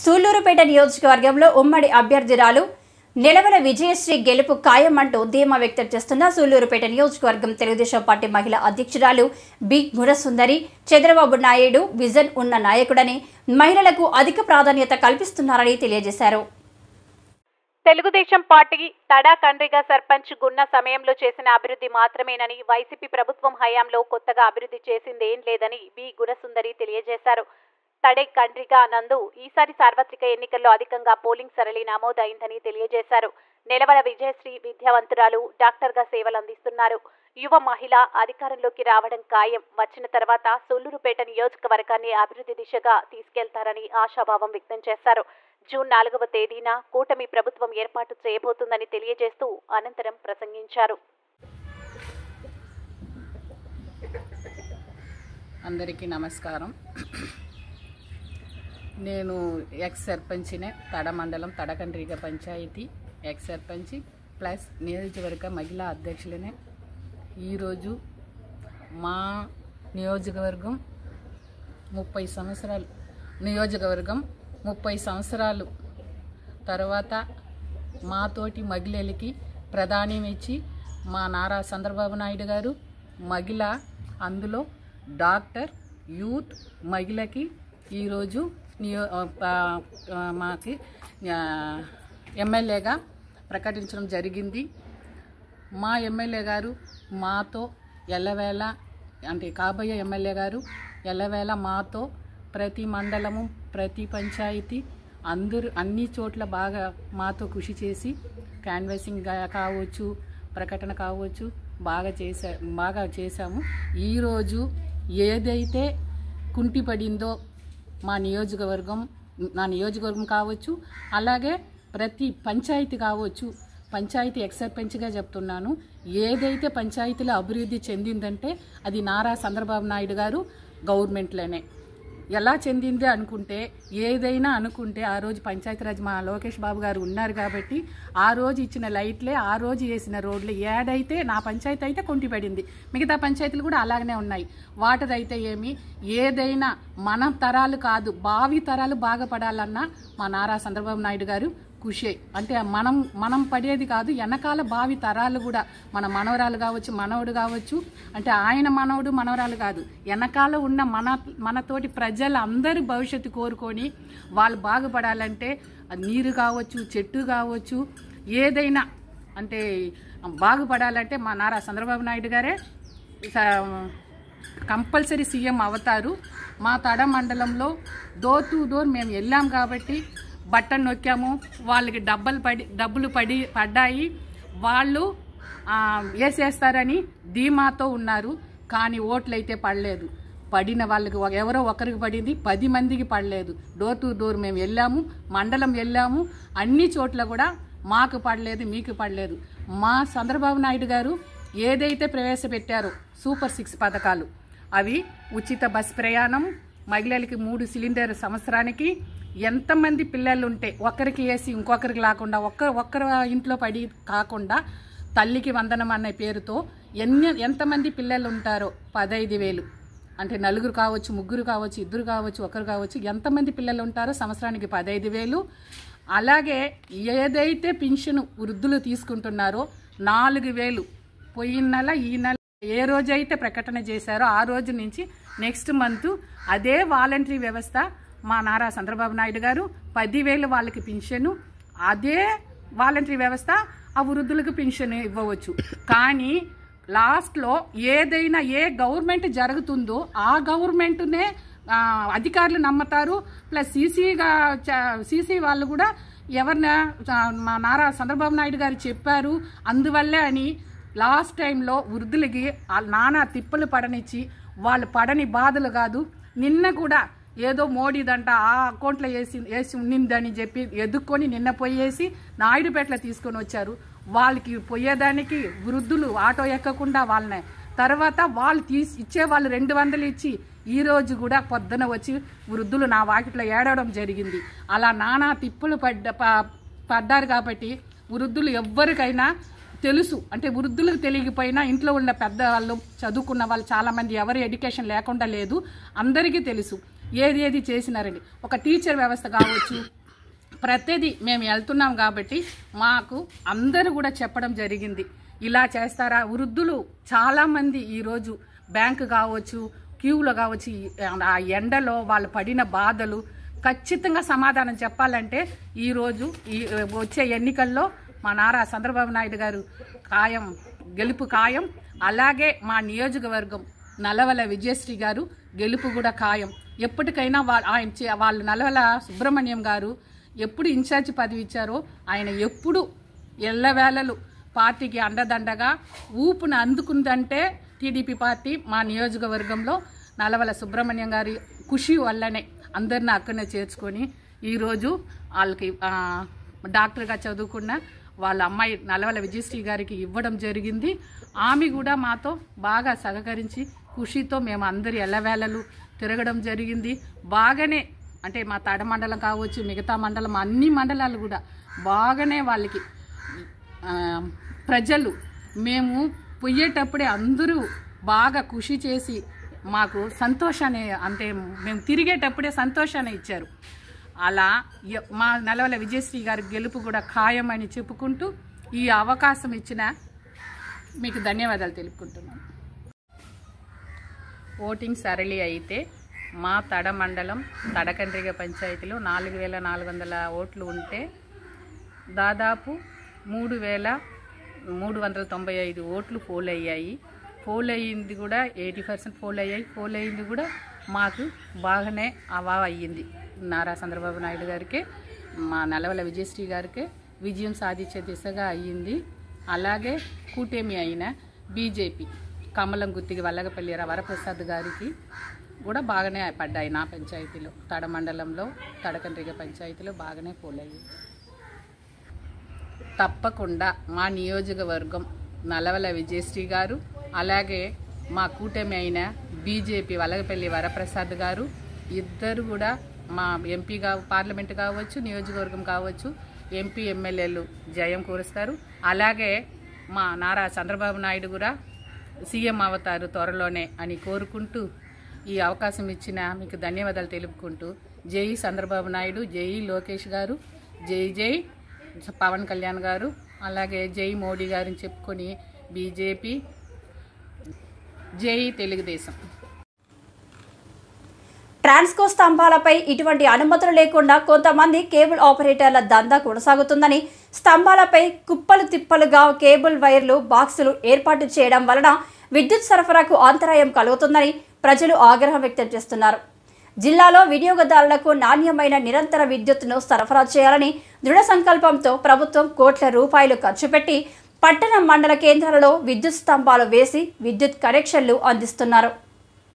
సూళ్లూరుపేట నియోజకవర్గంలో ఉమ్మడి అభ్యర్థురాలు నిలవల విజయశ్రీ గెలుపు ఖాయమంటూ ధీమా వ్యక్తం చేస్తున్న సూళ్లూరుపేట నియోజకవర్గం తెలుగుదేశం పార్టీ మహిళా అధ్యక్షురాలు బి గుణసుందరి చంద్రబాబు నాయుడు విజన్ ఉన్న నాయకుడని మహిళలకు అధిక ప్రాధాన్యత కల్పిస్తున్నారని తెలియజేశారు. తెలుగుదేశం పార్టీ తడాకండ్రిగా సర్పంచ్ గున్న సమయంలో చేసిన అభివృద్ధి మాత్రమేనని, వైసీపీ ప్రభుత్వం హయాంలో కొత్తగా అభివృద్ధి చేసిందేం లేదని బి గుణసుందరి తెలియజేశారు. తడేకండ్రిగా నందు ఈసారి సార్వత్రిక ఎన్నికల్లో అధికంగా పోలింగ్ సరళి నమోదైందని తెలియజేశారు. నిలవల విజయశ్రీ విద్యావంతురాలు, డాక్టర్గా సేవలు అందిస్తున్నారు. యువ మహిళ అధికారంలోకి రావడం ఖాయం. వచ్చిన తర్వాత సూళ్లూరుపేట నియోజకవర్గాన్ని అభివృద్ధి దిశగా తీసుకెళ్తారని ఆశాభావం వ్యక్తం చేశారు. జూన్ 4వ తేదీన కూటమి ప్రభుత్వం ఏర్పాటు చేయబోతుందని తెలియజేస్తూ అనంతరం ప్రసంగించారు. అందరికీ నమస్కారం. నేను ఎక్స్ సర్పంచ్నే, తడ మండలం తడకండ్రిగ పంచాయతీ ఎక్స్ సర్పంచ్ ప్లస్ నియోజకవర్గ మహిళా అధ్యక్షులనే. ఈరోజు మా నియోజకవర్గం 30 సంవత్సరాలు తర్వాత మాతోటి మహిళలకి ప్రాధాన్యం ఇచ్చి మా నారా చంద్రబాబు నాయుడు గారు మహిళ, అందులో డాక్టర్, యూత్ మహిళకి ఈరోజు మాకి ఎమ్మెల్యేగా ప్రకటించడం జరిగింది. మా ఎమ్మెల్యే గారు మాతో ఎల్లవేళ, అంటే కాబోయే ఎమ్మెల్యే గారు ఎల్లవేళ మాతో ప్రతి మండలము, ప్రతి పంచాయతీ అన్ని చోట్ల బాగా మాతో కృషి చేసి క్యాన్వాసింగ్ కావచ్చు, ప్రకటన కావచ్చు బాగా చేశాము. ఈరోజు ఏదైతే కుంటిపడిందో నా నియోజకవర్గం కావచ్చు, అలాగే ప్రతి పంచాయతీ కావచ్చు, పంచాయతీ ఎక్స్ సర్పంచ్గా చెప్తున్నాను, ఏదైతే పంచాయతీలో అభివృద్ధి చెందిందంటే అది నారా చంద్రబాబు నాయుడు గారు గవర్నమెంట్లోనే. ఎలా చెందింది అనుకుంటే, ఏదైనా అనుకుంటే ఆ రోజు పంచాయతీరాజ్ మా లోకేష్ బాబు గారు ఉన్నారు కాబట్టి ఆ రోజు ఇచ్చిన లైట్లే, ఆ రోజు వేసిన రోడ్లు, ఏదైతే నా పంచాయతీ అయితే కొంటిపడింది, మిగతా పంచాయతీలు కూడా అలాగనే ఉన్నాయి. వాటర్ అయితే ఏదైనా మన తరాలు కాదు, భావి తరాలు బాగుపడాలన్నా మా నారా చంద్రబాబు నాయుడు గారు కృషి. అంటే మనం పడేది కాదు, వెనకాల భావి తరాలు కూడా, మన మనవరాలు కావచ్చు, మనవడు కావచ్చు, అంటే ఆయన మనవడు మనవరాలు కాదు, వెనకాల ఉన్న మనతోటి ప్రజలు అందరూ భవిష్యత్తు కోరుకొని వాళ్ళు బాగుపడాలంటే నీరు కావచ్చు, చెట్టు కావచ్చు, ఏదైనా అంటే బాగుపడాలంటే మా నారా చంద్రబాబు నాయుడు గారే కంపల్సరీ సీఎం అవుతారు. మా తడ మండలంలో డోర్ టు డోర్ మేము వెళ్ళాం కాబట్టి బట్టన్ నొక్కాము, వాళ్ళకి డబ్బులు పడ్డాయి, వాళ్ళు వేసేస్తారని ధీమాతో ఉన్నారు. కానీ ఓట్లు అయితే పడలేదు. పడిన వాళ్ళకి ఎవరో ఒకరికి పడింది, 10 మందికి పడలేదు. డోర్ టు డోర్ మేము వెళ్ళాము, మండలం వెళ్ళాము, అన్ని చోట్ల కూడా మాకు పడలేదు, మీకు పడలేదు. మా చంద్రబాబు నాయుడు గారు ఏదైతే ప్రవేశపెట్టారో సూపర్ 6 పథకాలు, అవి ఉచిత బస్ ప్రయాణం, మహిళలకి 3 సిలిండర్ సంవత్సరానికి, ఎంతమంది పిల్లలు ఉంటే ఒకరికి వేసి ఇంకొకరికి లేకుండా, ఒక్కరు ఇంట్లో పడి కాకుండా తల్లికి వందనం అనే పేరుతో ఎంతమంది పిల్లలు ఉంటారో 15,000, అంటే నలుగురు కావచ్చు, ముగ్గురు కావచ్చు, ఇద్దరు కావచ్చు, ఒకరు కావచ్చు, ఎంతమంది పిల్లలు ఉంటారో సంవత్సరానికి 15,000. అలాగే ఏదైతే పింఛను వృద్ధులు తీసుకుంటున్నారో 4,000 పోయిన నెల, ఈ నెల ఏ రోజైతే ప్రకటన చేశారో ఆ రోజు నుంచి నెక్స్ట్ మంత్ అదే వాలంటరీ వ్యవస్థ మా నారా చంద్రబాబు నాయుడు గారు 10,000 వాళ్ళకి పింఛను, అదే వాలంటరీ వ్యవస్థ ఆ వృద్ధులకు పింఛను ఇవ్వవచ్చు. కానీ లాస్ట్లో ఏదైనా ఏ గవర్నమెంట్ జరుగుతుందో ఆ గవర్నమెంట్నే అధికారులు నమ్ముతారు. ప్లస్ సీసీ వాళ్ళు కూడా ఎవరినా మా నారా చంద్రబాబు నాయుడు గారు చెప్పారు అందువల్లే అని లాస్ట్ టైంలో వృద్ధులకి నానా తిప్పలు పడనిచ్చి, వాళ్ళు పడని బాధలు కాదు, నిన్న కూడా ఏదో మోడీదంట ఆ అకౌంట్లో వేసి ఉన్నిందని చెప్పి ఎదుక్కొని నిన్న పోయేసి నాయుడుపేటలో తీసుకొని వచ్చారు. వాళ్ళకి పోయేదానికి వృద్ధులు ఆటో ఎక్కకుండా వాళ్ళనే, తర్వాత వాళ్ళు ఇచ్చేవాళ్ళు 200 ఇచ్చి ఈరోజు కూడా పొద్దున వచ్చి వృద్ధులు నా వాకిట్లో ఏడవడం జరిగింది. అలా నానా తిప్పులు పడ్డారు కాబట్టి వృద్ధులు ఎవ్వరికైనా తెలుసు. అంటే వృద్ధులకు తెలియకపోయినా ఇంట్లో ఉన్న పెద్దవాళ్ళు, చదువుకున్న వాళ్ళు చాలామంది ఎవరు ఎడ్యుకేషన్ లేకుండా లేదు, అందరికీ తెలుసు. ఏది చేసినారండి. ఒక టీచర్ వ్యవస్థ కావచ్చు, ప్రతిదీ మేము వెళ్తున్నాం కాబట్టి మాకు అందరూ కూడా చెప్పడం జరిగింది. ఇలా చేస్తారా? వృద్ధులు చాలామంది ఈరోజు బ్యాంకు కావచ్చు, క్యూలో కావచ్చు, ఆ ఎండలో వాళ్ళు పడిన బాధలు ఖచ్చితంగా సమాధానం చెప్పాలంటే ఈరోజు ఈ వచ్చే ఎన్నికల్లో మా నారా చంద్రబాబు నాయుడు గారు గెలుపు ఖాయం. అలాగే మా నియోజకవర్గం నల్లవల విజయశ్రీ గారు గెలుపు కూడా ఖాయం. ఎప్పటికైనా వాళ్ళు నల్లవల సుబ్రహ్మణ్యం గారు ఎప్పుడు ఇన్ఛార్జి పదవి ఇచ్చారో ఆయన ఎప్పుడు ఎల్లవేళలు పార్టీకి అండదండగా ఊపును అందుకుందంటే టీడీపీ పార్టీ మా నియోజకవర్గంలో నల్లవల సుబ్రహ్మణ్యం గారి కృషి వల్లనే అందరిని అక్కడనే చేర్చుకొని ఈరోజు వాళ్ళకి డాక్టర్గా చదువుకున్న వాళ్ళ అమ్మాయి నల్లవల విజయశ్రీ గారికి ఇవ్వడం జరిగింది. ఆమె కూడా మాతో బాగా సహకరించి కృషితో మేము అందరి ఎల్లవేళలు తిరగడం జరిగింది. బాగానే అంటే మా తడ మండలం కావచ్చు, మిగతా మండలం అన్ని మండలాలు కూడా బాగానే వాళ్ళకి ప్రజలు మేము పోయేటప్పుడే అందరూ బాగా కృషి చేసి మాకు సంతోషాన్ని, అంటే మేము తిరిగేటప్పుడే సంతోషాన్ని ఇచ్చారు. అలా మా నల్లవల విజయశ్రీ గారి గెలుపు కూడా ఖాయమని చెప్పుకుంటూ ఈ అవకాశం ఇచ్చిన మీకు ధన్యవాదాలు తెలుపుకుంటున్నాను. ఓటింగ్ సరళి అయితే మా తడ మండలం తడకండ్రిగ పంచాయతీలో 4400 ఓట్లు ఉంటే దాదాపు 3395 ఓట్లు పోల్ అయ్యాయి. పోల్ అయ్యింది కూడా 80% పోల్ అయ్యాయి. పోల్ అయ్యింది కూడా మాకు బాగానే అయ్యింది. నారా చంద్రబాబు నాయుడు గారికి, మా నల్లవల విజయశ్రీ గారికి విజయం సాధించే దిశగా అయ్యింది. అలాగే కూటమి అయిన బీజేపీ కమలం గుత్తికి వల్లగపల్లి వరప్రసాద్ గారికి కూడా బాగానే పడ్డాయి. నా పంచాయతీలో తడ మండలంలో తడకండ్రిగ పంచాయతీలో బాగానే పోల్ అయ్యింది. తప్పకుండా మా నియోజకవర్గం నల్లవల విజయశ్రీ గారు, అలాగే మా కూటమి అయిన బీజేపీ వల్లగపల్లి వరప్రసాద్ గారు ఇద్దరు కూడా మా ఎంపీ పార్లమెంటు కావచ్చు, నియోజకవర్గం కావచ్చు, ఎంపీ ఎమ్మెల్యేలు జయం కూరుస్తారు. అలాగే మా నారా చంద్రబాబు నాయుడు కూడా సీఎం అవుతారు త్వరలోనే అని కోరుకుంటూ ఈ అవకాశం ఇచ్చిన మీకు ధన్యవాదాలు తెలుపుకుంటూ జై చంద్రబాబు నాయుడు, జై లోకేష్ గారు, జై పవన్ కళ్యాణ్ గారు, అలాగే జై మోడీ గారిని చెప్పుకొని బీజేపీ, జై తెలుగుదేశం. ట్రాన్స్కో స్తంభాలపై ఇటువంటి అనుమతులు లేకుండా కొంతమంది కేబుల్ ఆపరేటర్ల దందా కొనసాగుతుందని, స్తంభాలపై కుప్పలు తిప్పలుగా కేబుల్ వైర్లు, బాక్సులు ఏర్పాటు చేయడం వలన విద్యుత్ సరఫరాకు అంతరాయం కలుగుతుందని ప్రజలు ఆగ్రహం వ్యక్తం చేస్తున్నారు. జిల్లాలో వినియోగదారులకు నాణ్యమైన నిరంతర విద్యుత్తును సరఫరా చేయాలని దృఢ సంకల్పంతో ప్రభుత్వం కోట్ల రూపాయలు ఖర్చు పెట్టి పట్టణ మండల కేంద్రాలలో విద్యుత్ స్తంభాలు వేసి విద్యుత్ కనెక్షన్లు అందిస్తున్నారు.